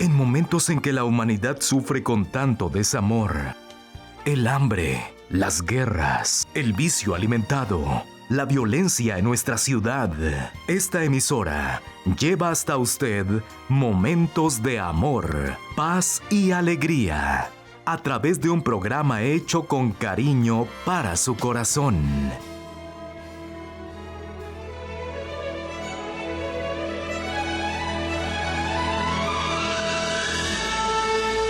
En momentos en que la humanidad sufre con tanto desamor, el hambre, las guerras, el vicio alimentado, la violencia en nuestra ciudad, esta emisora lleva hasta usted momentos de amor, paz y alegría, a través de un programa hecho con cariño para su corazón.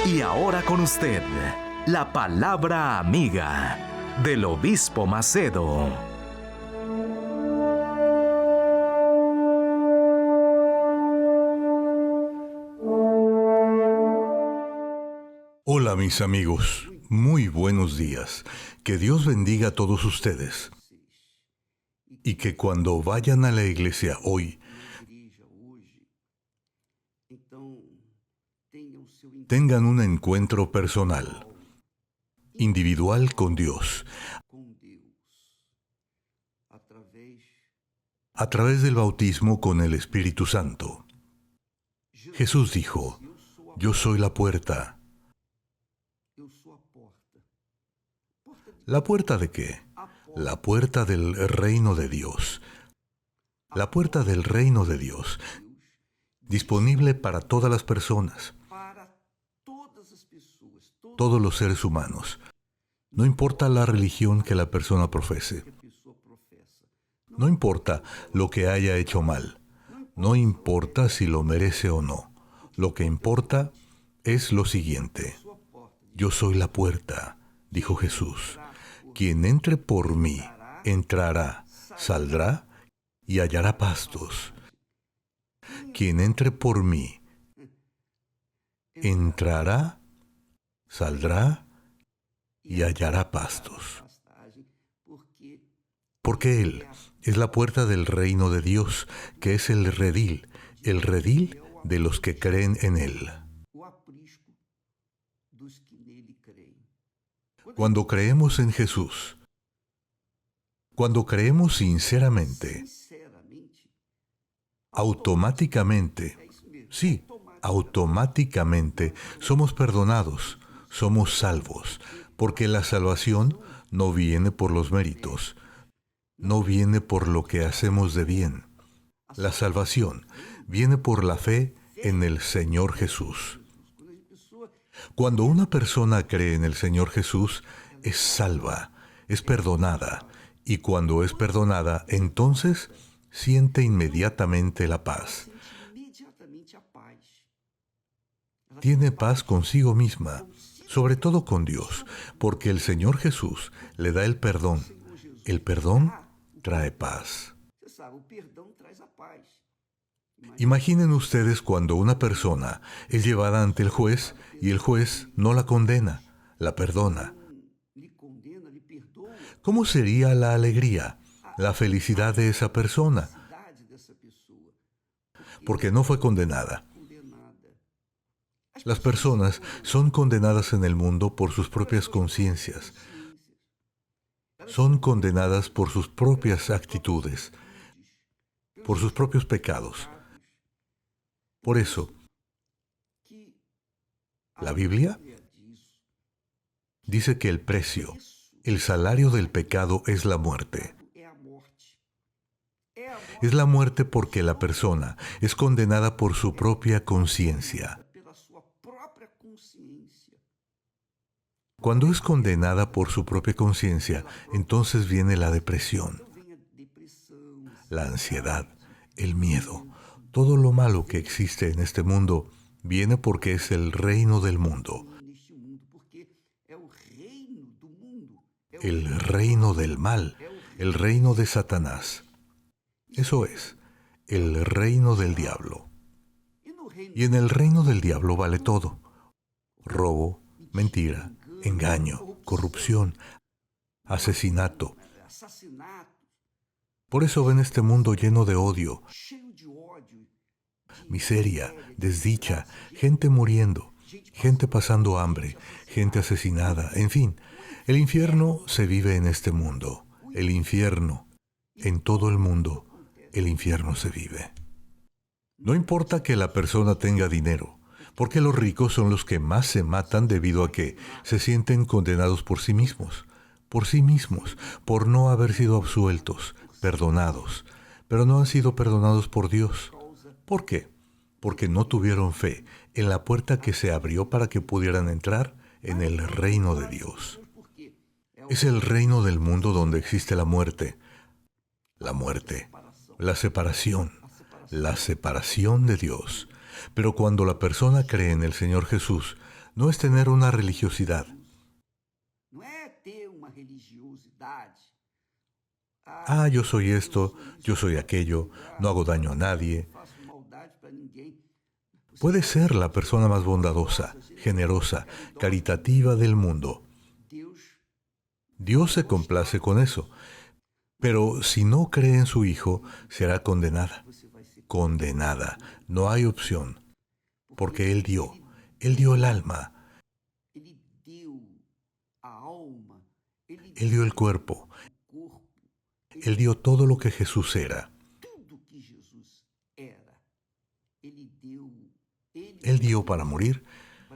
Y ahora con usted, la palabra amiga del Obispo Macedo. Hola mis amigos, muy buenos días. Que Dios bendiga a todos ustedes. Y que cuando vayan a la iglesia hoy, tengan un encuentro personal, individual con Dios, a través del bautismo con el Espíritu Santo. Jesús dijo, yo soy la puerta. ¿La puerta de qué? La puerta del reino de Dios. La puerta del reino de Dios, disponible para todas las personas, todos los seres humanos. No importa la religión que la persona profese. No importa lo que haya hecho mal. No importa si lo merece o no. Lo que importa es lo siguiente. Yo soy la puerta, dijo Jesús. Quien entre por mí, entrará, saldrá y hallará pastos. Quien entre por mí, entrará, saldrá y hallará pastos. Porque Él es la puerta del reino de Dios, que es el redil de los que creen en Él. Cuando creemos en Jesús, cuando creemos sinceramente, automáticamente somos perdonados, somos salvos, porque la salvación no viene por los méritos, no viene por lo que hacemos de bien. La salvación viene por la fe en el Señor Jesús. Cuando una persona cree en el Señor Jesús, es salva, es perdonada, y cuando es perdonada, entonces siente inmediatamente la paz. Tiene paz consigo misma, sobre todo con Dios, porque el Señor Jesús le da el perdón. El perdón trae paz. Imaginen ustedes cuando una persona es llevada ante el juez y el juez no la condena, la perdona. ¿Cómo sería la alegría, la felicidad de esa persona? Porque no fue condenada. Las personas son condenadas en el mundo por sus propias conciencias. Son condenadas por sus propias actitudes, por sus propios pecados. Por eso, la Biblia dice que el precio, el salario del pecado es la muerte. Es la muerte porque la persona es condenada por su propia conciencia. Cuando es condenada por su propia conciencia, entonces viene la depresión, la ansiedad, el miedo. Todo lo malo que existe en este mundo viene porque es el reino del mundo. El reino del mal, el reino de Satanás. Eso es, el reino del diablo. Y en el reino del diablo vale todo. Robo, mentira, engaño, corrupción, asesinato. Por eso ven este mundo lleno de odio, miseria, desdicha, gente muriendo, gente pasando hambre, gente asesinada, en fin. El infierno se vive en este mundo. El infierno, en todo el mundo, el infierno se vive. No importa que la persona tenga dinero, Porque los ricos son los que más se matan debido a que se sienten condenados por sí mismos, por no haber sido absueltos, perdonados, pero no han sido perdonados por Dios. ¿Por qué? Porque no tuvieron fe en la puerta que se abrió para que pudieran entrar en el reino de Dios. Es el reino del mundo donde existe la muerte, la separación de Dios. Pero cuando la persona cree en el Señor Jesús, no es tener una religiosidad. Yo soy esto, yo soy aquello, no hago daño a nadie. Puede ser la persona más bondadosa, generosa, caritativa del mundo. Dios se complace con eso. Pero si no cree en su Hijo, será condenada. Condenada. No hay opción. Porque Él dio el alma, Él dio el cuerpo, Él dio todo lo que Jesús era. Él dio para morir,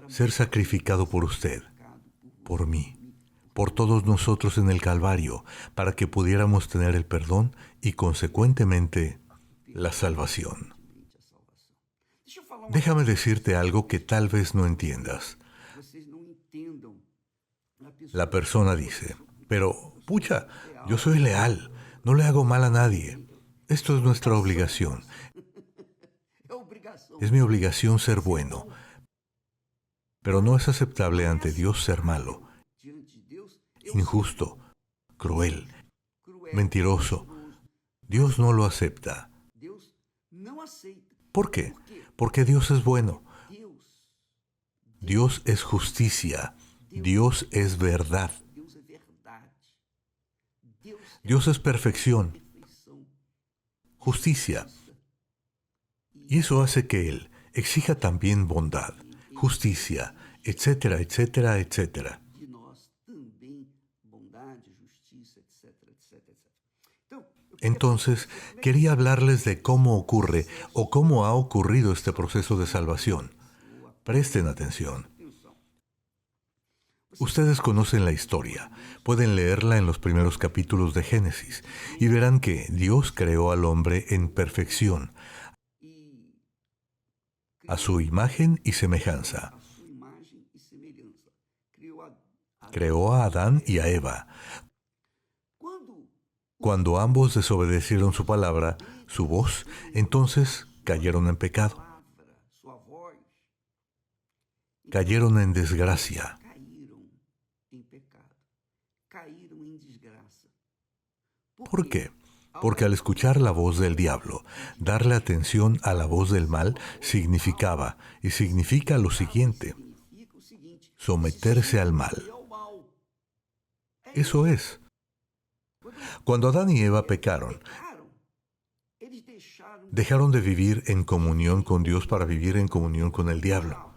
ser sacrificado por usted, por mí, por todos nosotros en el Calvario, para que pudiéramos tener el perdón y, consecuentemente, la salvación. Déjame decirte algo que tal vez no entiendas. La persona dice, pero, pucha, yo soy leal, no le hago mal a nadie. Esto es nuestra obligación. Es mi obligación ser bueno, pero no es aceptable ante Dios ser malo, injusto, cruel, mentiroso. Dios no lo acepta. ¿Por qué? Porque Dios es bueno. Dios es justicia. Dios es verdad. Dios es perfección, justicia. Y eso hace que Él exija también bondad, justicia, etcétera, etcétera, etcétera. Entonces, quería hablarles de cómo ocurre o cómo ha ocurrido este proceso de salvación. Presten atención. Ustedes conocen la historia, pueden leerla en los primeros capítulos de Génesis y verán que Dios creó al hombre en perfección, a su imagen y semejanza. Creó a Adán y a Eva. Cuando ambos desobedecieron su palabra, su voz, entonces cayeron en pecado. Cayeron en desgracia. ¿Por qué? Porque al escuchar la voz del diablo, darle atención a la voz del mal significaba y significa lo siguiente: someterse al mal. Eso es. Cuando Adán y Eva pecaron, dejaron de vivir en comunión con Dios para vivir en comunión con el diablo.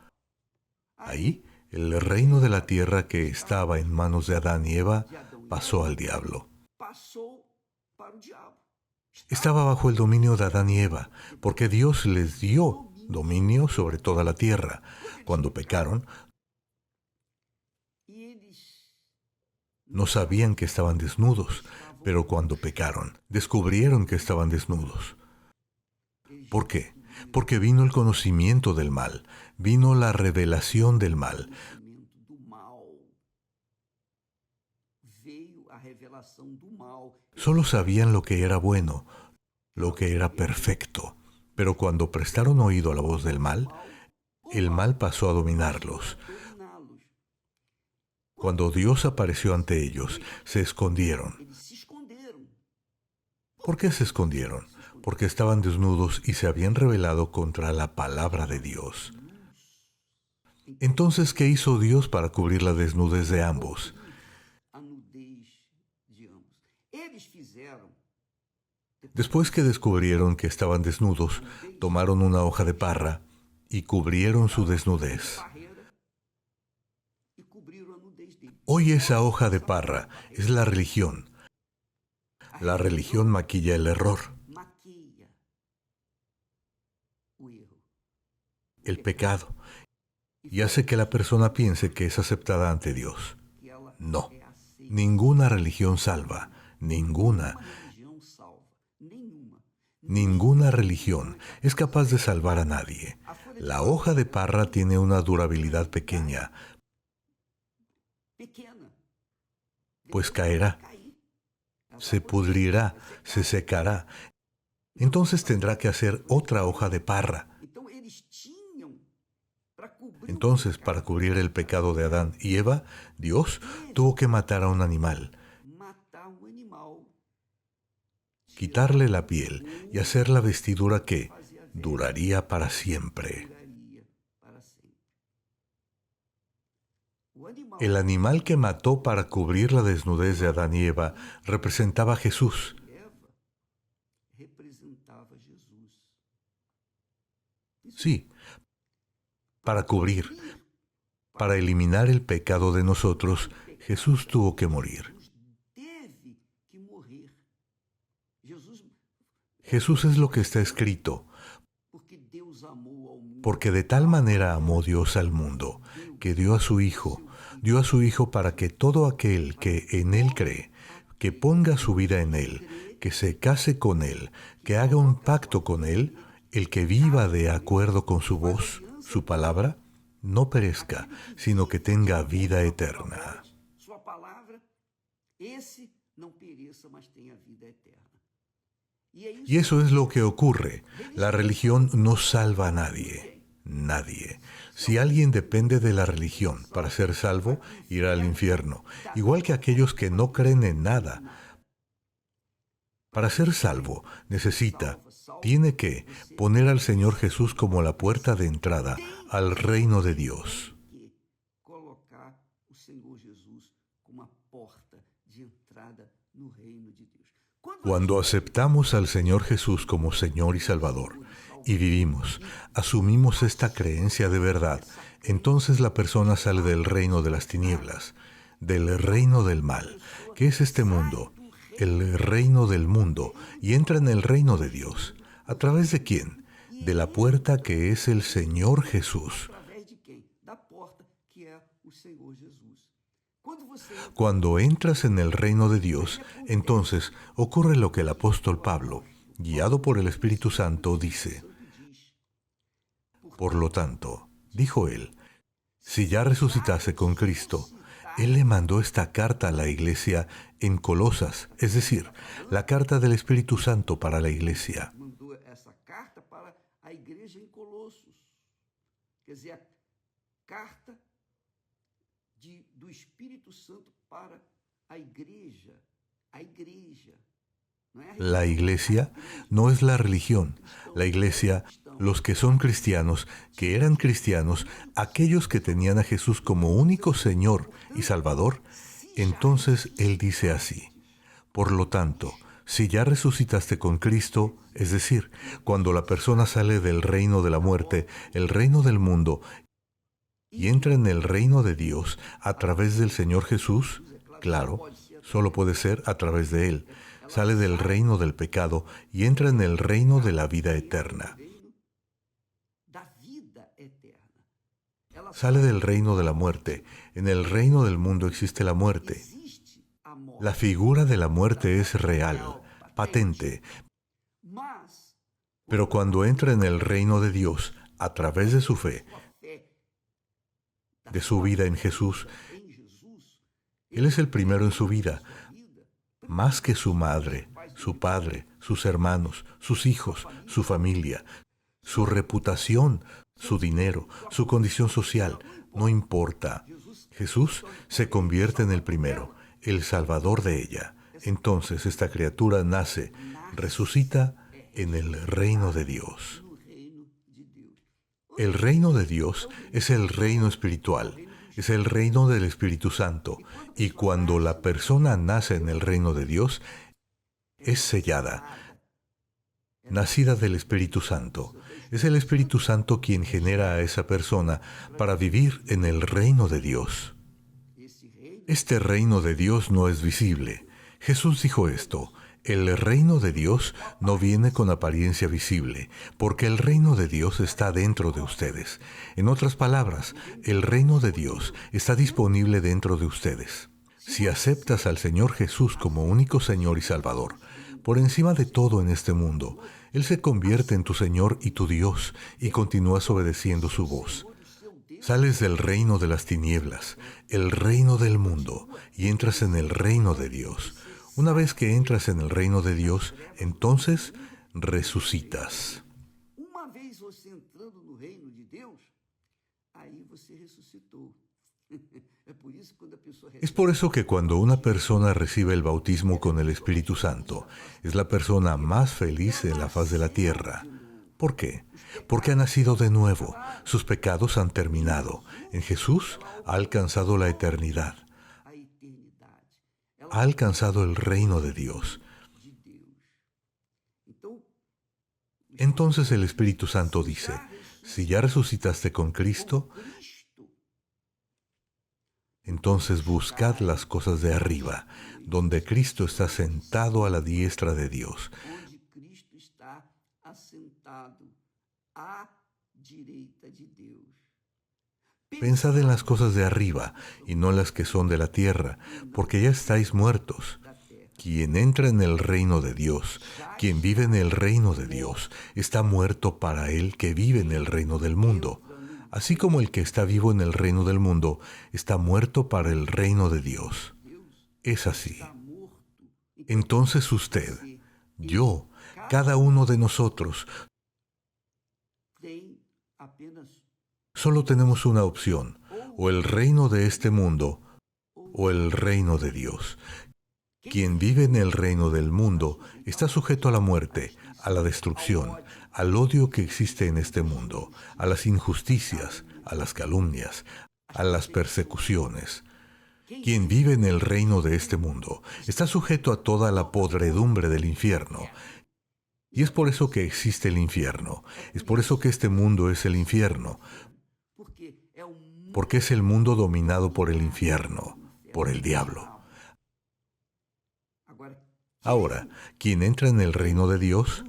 Ahí, el reino de la tierra que estaba en manos de Adán y Eva pasó al diablo. Estaba bajo el dominio de Adán y Eva, porque Dios les dio dominio sobre toda la tierra. Cuando pecaron, no sabían que estaban desnudos, pero cuando pecaron, descubrieron que estaban desnudos. ¿Por qué? Porque vino el conocimiento del mal, vino la revelación del mal. Solo sabían lo que era bueno, lo que era perfecto, pero cuando prestaron oído a la voz del mal, el mal pasó a dominarlos. Cuando Dios apareció ante ellos, se escondieron. ¿Por qué se escondieron? Porque estaban desnudos y se habían rebelado contra la palabra de Dios. Entonces, ¿qué hizo Dios para cubrir la desnudez de ambos? Después que descubrieron que estaban desnudos, tomaron una hoja de parra y cubrieron su desnudez. Hoy esa hoja de parra es la religión. La religión maquilla el error, el pecado. y hace que la persona piense que es aceptada ante Dios. No, ninguna religión salva, ninguna. Ninguna religión es capaz de salvar a nadie. La hoja de parra tiene una durabilidad pequeña, pues caerá, se pudrirá, se secará. Entonces tendrá que hacer otra hoja de parra. Entonces, para cubrir el pecado de Adán y Eva, Dios tuvo que matar a un animal, quitarle la piel y hacer la vestidura que duraría para siempre. El animal que mató para cubrir la desnudez de Adán y Eva representaba a Jesús. Sí, para cubrir, para eliminar el pecado de nosotros, Jesús tuvo que morir. Jesús es lo que está escrito, porque de tal manera amó Dios al mundo, que dio a su Hijo para que todo aquel que en Él cree, que ponga su vida en Él, que se case con Él, que haga un pacto con Él, el que viva de acuerdo con su voz, su palabra, no perezca, sino que tenga vida eterna. Y eso es lo que ocurre. La religión no salva a nadie. Nadie. Si alguien depende de la religión para ser salvo, irá al infierno, igual que aquellos que no creen en nada. Para ser salvo, tiene que poner al Señor Jesús como la puerta de entrada al reino de Dios. Cuando aceptamos al Señor Jesús como Señor y Salvador y vivimos, asumimos esta creencia de verdad, entonces la persona sale del reino de las tinieblas, del reino del mal, que es este mundo, el reino del mundo, y entra en el reino de Dios. ¿A través de quién? De la puerta que es el Señor Jesús. Cuando entras en el reino de Dios, entonces ocurre lo que el apóstol Pablo, guiado por el Espíritu Santo, dice. Por lo tanto, dijo él, si ya resucitase con Cristo, Él le mandó esta carta a la iglesia en Colosas, es decir, la carta del Espíritu Santo para la iglesia. La iglesia no es la religión. La iglesia, los que son cristianos, que eran cristianos, aquellos que tenían a Jesús como único Señor y Salvador, entonces Él dice así. Por lo tanto, si ya resucitaste con Cristo, es decir, cuando la persona sale del reino de la muerte, el reino del mundo, y entra en el reino de Dios a través del Señor Jesús, claro, solo puede ser a través de Él. Sale del reino del pecado y entra en el reino de la vida eterna. Sale del reino de la muerte. En el reino del mundo existe la muerte. La figura de la muerte es real, patente. Pero cuando entra en el reino de Dios, a través de su fe, de su vida en Jesús, Él es el primero en su vida, más que su madre, su padre, sus hermanos, sus hijos, su familia, su reputación, su dinero, su condición social, no importa. Jesús se convierte en el primero, el Salvador de ella. Entonces esta criatura nace, resucita en el reino de Dios. El reino de Dios es el reino espiritual. Es el reino del Espíritu Santo, y cuando la persona nace en el reino de Dios, es sellada, nacida del Espíritu Santo. Es el Espíritu Santo quien genera a esa persona para vivir en el reino de Dios. Este reino de Dios no es visible. Jesús dijo esto, El reino de Dios no viene con apariencia visible, porque el reino de Dios está dentro de ustedes. En otras palabras, el reino de Dios está disponible dentro de ustedes. Si aceptas al Señor Jesús como único Señor y Salvador, por encima de todo en este mundo, Él se convierte en tu Señor y tu Dios y continúas obedeciendo su voz. Sales del reino de las tinieblas, el reino del mundo, y entras en el reino de Dios. Una vez que entras en el reino de Dios, entonces resucitas. Uma vez você entrando no reino de Deus, aí você ressuscitou. Es por eso que cuando una persona recibe el bautismo con el Espíritu Santo, es la persona más feliz en la faz de la tierra. ¿Por qué? Porque ha nacido de nuevo, sus pecados han terminado. En Jesús ha alcanzado la eternidad. Ha alcanzado el reino de Dios. Entonces el Espíritu Santo dice, si ya resucitaste con Cristo, entonces buscad las cosas de arriba, donde Cristo está sentado a la diestra de Dios. Onde Cristo está assentado à direita de Deus. Pensad en las cosas de arriba y no las que son de la tierra, porque ya estáis muertos. Quien entra en el reino de Dios, quien vive en el reino de Dios, está muerto para el que vive en el reino del mundo. Así como el que está vivo en el reino del mundo está muerto para el reino de Dios. Es así. Entonces usted, yo, cada uno de nosotros, solo tenemos una opción, o el reino de este mundo, o el reino de Dios. Quien vive en el reino del mundo está sujeto a la muerte, a la destrucción, al odio que existe en este mundo, a las injusticias, a las calumnias, a las persecuciones. Quien vive en el reino de este mundo está sujeto a toda la podredumbre del infierno. Y es por eso que existe el infierno. Es por eso que este mundo es el infierno. Porque es el mundo dominado por el infierno, por el diablo. Ahora, quien entra en el reino de Dios,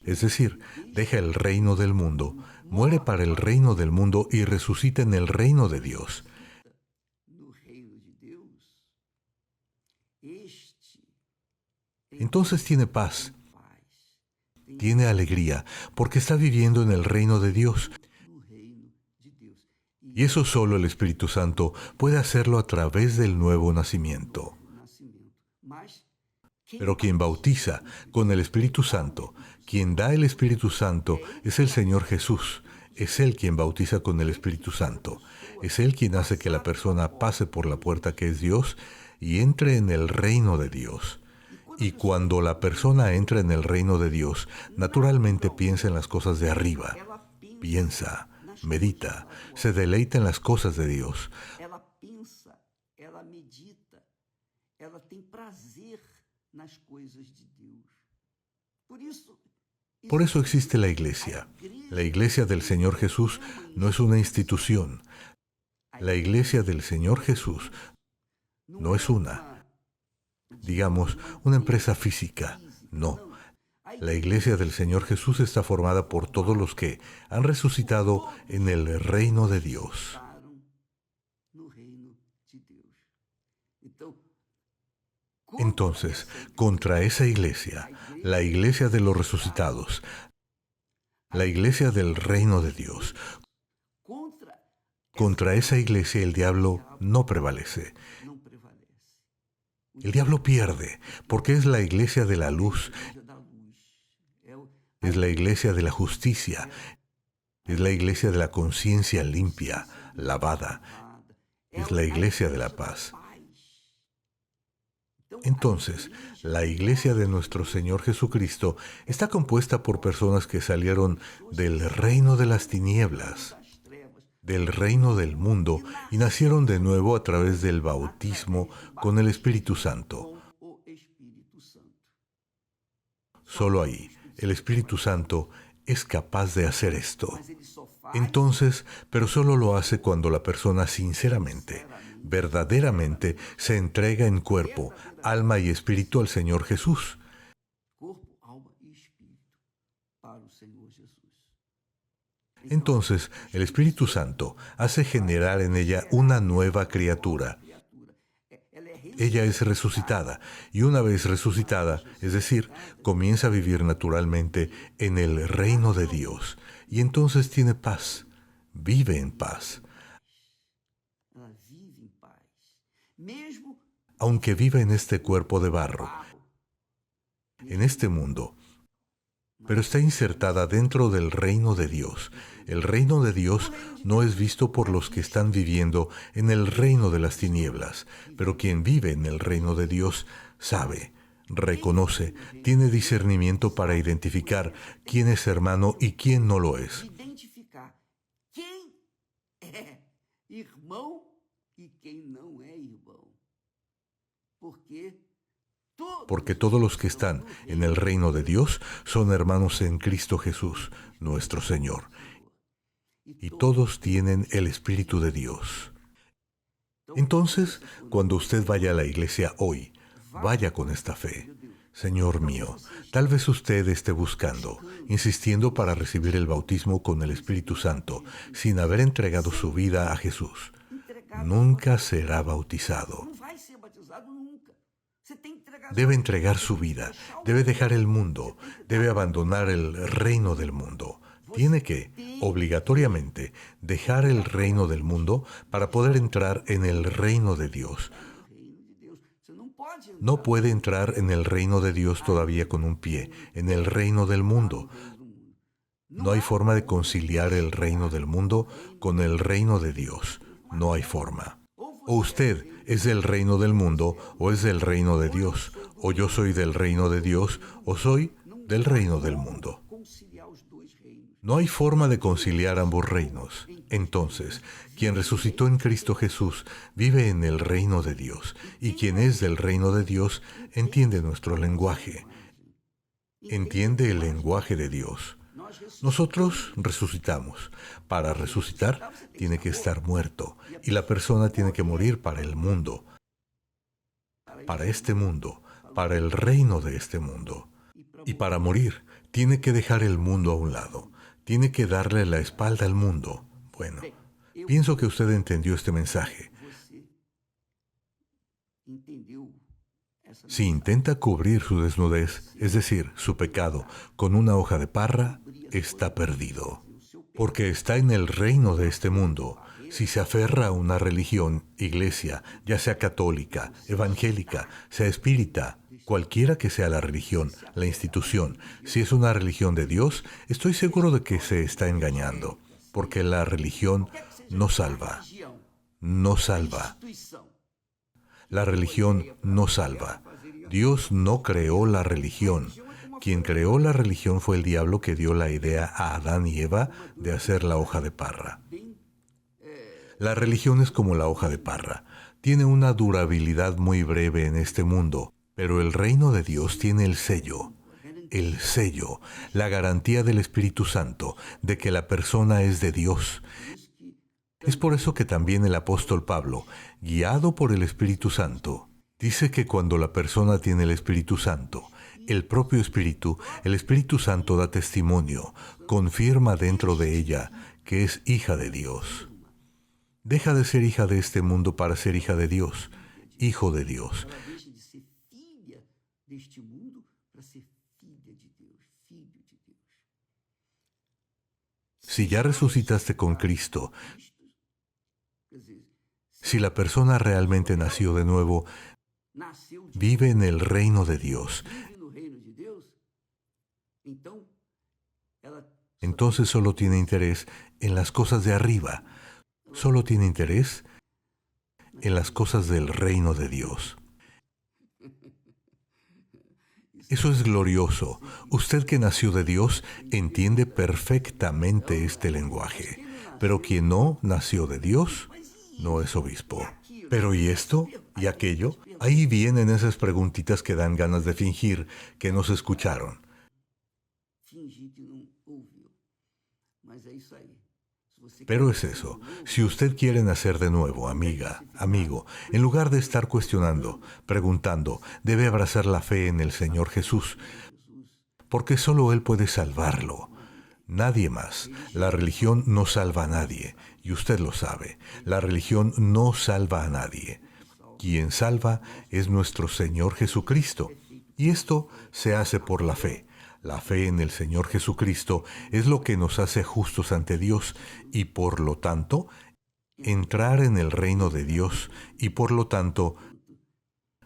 es decir, deja el reino del mundo, muere para el reino del mundo y resucita en el reino de Dios. Entonces tiene paz, tiene alegría, porque está viviendo en el reino de Dios. Y eso solo el Espíritu Santo puede hacerlo a través del nuevo nacimiento. Pero quien bautiza con el Espíritu Santo, quien da el Espíritu Santo, es el Señor Jesús. Es Él quien bautiza con el Espíritu Santo. Es Él quien hace que la persona pase por la puerta que es Dios y entre en el reino de Dios. Y cuando la persona entra en el reino de Dios, naturalmente piensa en las cosas de arriba. Piensa, medita, se deleita en las cosas de Dios. Ela pensa, ela medita, ela tem prazer nas coisas de Deus. Por eso existe la iglesia. La iglesia del Señor Jesús no es una institución. La iglesia del Señor Jesús no es digamos, una empresa física. No. La iglesia del Señor Jesús está formada por todos los que han resucitado en el reino de Dios. Entonces, contra esa iglesia, la iglesia de los resucitados, la iglesia del reino de Dios, contra esa iglesia el diablo no prevalece. El diablo pierde, porque es la iglesia de la luz, es la iglesia de la justicia, es la iglesia de la conciencia limpia, lavada, es la iglesia de la paz. Entonces, la iglesia de nuestro Señor Jesucristo está compuesta por personas que salieron del reino de las tinieblas, del reino del mundo, y nacieron de nuevo a través del bautismo con el Espíritu Santo. Solo ahí, el Espíritu Santo es capaz de hacer esto. Entonces, pero solo lo hace cuando la persona sinceramente, verdaderamente se entrega en cuerpo, alma y espíritu al Señor Jesús. Corpo, alma e espírito para o Senhor Jesus. Entonces, el Espíritu Santo hace generar en ella una nueva criatura. Ella es resucitada, y una vez resucitada, es decir, comienza a vivir naturalmente en el reino de Dios, y entonces tiene paz, vive en paz. Ela vive em paz. Mesmo Aunque viva en este cuerpo de barro, barro, en este mundo, pero está insertada dentro del reino de Dios. El reino de Dios no es visto por los que están viviendo en el reino de las tinieblas, pero quien vive en el reino de Dios sabe, reconoce, tiene discernimiento para identificar quién es hermano y quién no lo es. identificar quem é irmão e quem não é irmão. Porque todos los que están en el reino de Dios son hermanos en Cristo Jesús, nuestro Señor. Y todos tienen el Espíritu de Dios. Entonces, cuando usted vaya a la iglesia hoy, vaya con esta fe. Señor mío, tal vez usted esté buscando, insistiendo para recibir el bautismo con el Espíritu Santo, sin haber entregado su vida a Jesús. Nunca será bautizado. Debe entregar su vida, debe dejar el mundo, debe abandonar el reino del mundo. Tiene que, obligatoriamente, dejar el reino del mundo para poder entrar en el reino de Dios. No puede entrar en el reino de Dios todavía con un pie, en el reino del mundo. No hay forma de conciliar el reino del mundo con el reino de Dios. No hay forma. O usted es del reino del mundo o es del reino de Dios. O yo soy del reino de Dios o soy del reino del mundo. No hay forma de conciliar ambos reinos. Entonces, quien resucitó en Cristo Jesús vive en el reino de Dios, y quien es del reino de Dios entiende nuestro lenguaje. Entiende el lenguaje de Dios. Nosotros resucitamos. Para resucitar, tiene que estar muerto, y la persona tiene que morir para el mundo, para este mundo, para el reino de este mundo. Y para morir, tiene que dejar el mundo a un lado. Tiene que darle la espalda al mundo. Bueno, pienso que usted entendió este mensaje. Si intenta cubrir su desnudez, es decir, su pecado, con una hoja de parra, está perdido. Porque está en el reino de este mundo. Si se aferra a una religión, iglesia, ya sea católica, evangélica, sea espírita, cualquiera que sea la religión, la institución, si es una religión de Dios, estoy seguro de que se está engañando, porque la religión no salva. No salva. La religión no salva. Dios no creó la religión. Quien creó la religión fue el diablo que dio la idea a Adán y Eva de hacer la hoja de parra. La religión es como la hoja de parra. Tiene una durabilidad muy breve en este mundo. Pero el reino de Dios tiene el sello, la garantía del Espíritu Santo de que la persona es de Dios. Es por eso que también el apóstol Pablo, guiado por el Espíritu Santo, dice que cuando la persona tiene el Espíritu Santo, el propio Espíritu, el Espíritu Santo da testimonio, confirma dentro de ella que es hija de Dios. Deja de ser hija de este mundo para ser hija de Dios, hijo de Dios. Deste mundo para ser filha de Deus, filho de Deus. Si ya resucitaste con Cristo, si la persona realmente nació de nuevo, vive en el reino de Dios. Entonces solo tiene interés en las cosas de arriba. Solo tiene interés en las cosas del reino de Dios. Eso es glorioso. Usted que nació de Dios entiende perfectamente este lenguaje. Pero quien no nació de Dios no es obispo. Pero ¿y esto? ¿Y aquello? Ahí vienen esas preguntitas que dan ganas de fingir que no se escucharon. Pero es eso. Si usted quiere nacer de nuevo, amiga, amigo, en lugar de estar cuestionando, preguntando, debe abrazar la fe en el Señor Jesús, porque solo Él puede salvarlo. Nadie más. La religión no salva a nadie, y usted lo sabe. La religión no salva a nadie. Quien salva es nuestro Señor Jesucristo, y esto se hace por la fe. La fe en el Señor Jesucristo es lo que nos hace justos ante Dios y por lo tanto entrar en el reino de Dios y por lo tanto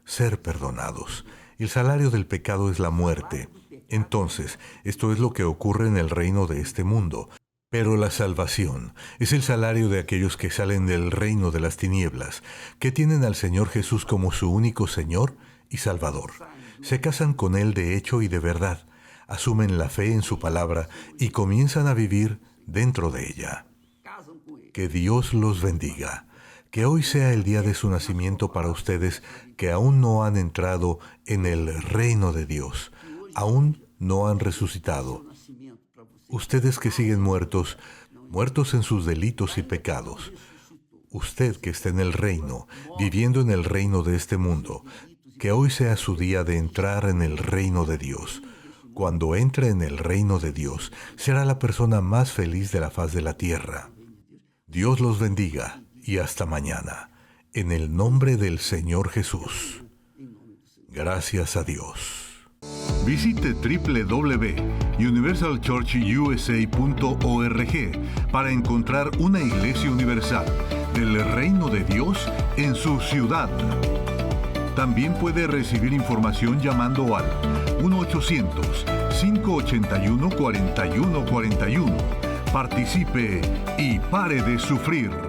ser perdonados. El salario del pecado es la muerte. Entonces, esto es lo que ocurre en el reino de este mundo. Pero la salvación es el salario de aquellos que salen del reino de las tinieblas, que tienen al Señor Jesús como su único Señor y Salvador. Se casan con Él de hecho y de verdad, asumen la fe en su palabra y comienzan a vivir dentro de ella. Que Dios los bendiga. Que hoy sea el día de su nacimiento para ustedes que aún no han entrado en el reino de Dios, aún no han resucitado. Ustedes que siguen muertos en sus delitos y pecados. Usted que está en el reino, viviendo en el reino de este mundo, que hoy sea su día de entrar en el reino de Dios. Cuando entre en el reino de Dios, será la persona más feliz de la faz de la tierra. Dios los bendiga y hasta mañana. En el nombre del Señor Jesús. Gracias a Dios. Visite www.universalchurchusa.org para encontrar una iglesia universal del reino de Dios en su ciudad. También puede recibir información llamando al 1-800-581-4141. Participe y pare de sufrir.